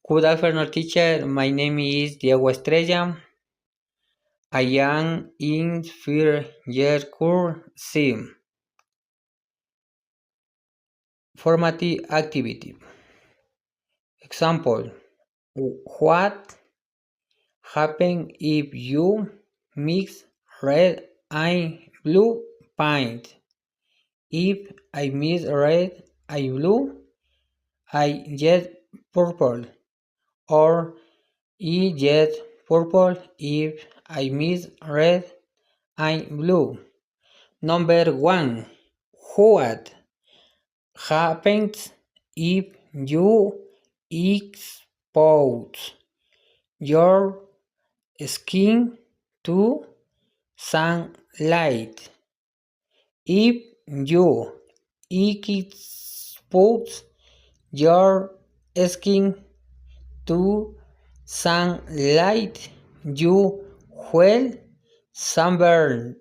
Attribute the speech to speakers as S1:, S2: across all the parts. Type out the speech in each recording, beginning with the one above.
S1: Good afternoon, teacher. My name is Diego Estrella. I am in first year course C. Formative activity. Example: what happens if you mix red and blue paint? If I mix red and blue, I get purple. Or I get purple if I mix red and blue. Number 1. What happens if you expose your skin to sunlight? If you expose your skin to sunlight, you will sunburn.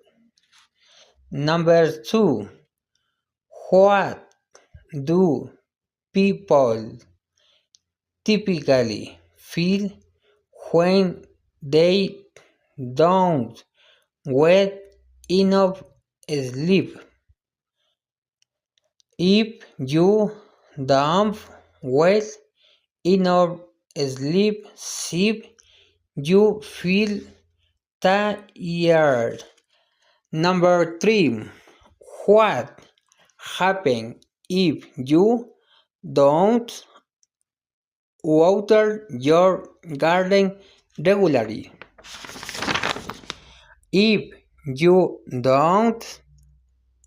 S1: Number 2. What do people typically feel when they don't get enough sleep? If you don't get enough sleep, you feel tired. Number 3. What happens if you don't water your garden regularly? If you don't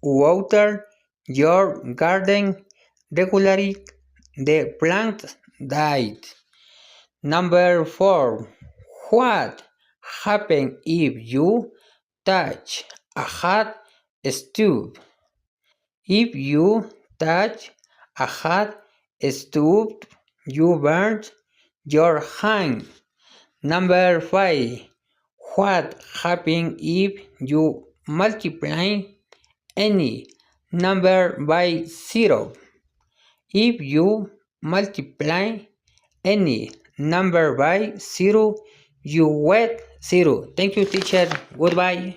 S1: water your garden regularly, the plant died. Number 4. What happens if you touch a hot stove? If you touch a hot stove, you burn your hand. Number 5. What happens if you multiply any number by 0? If you multiply any number by 0, you get 0. Thank you, teacher. Goodbye.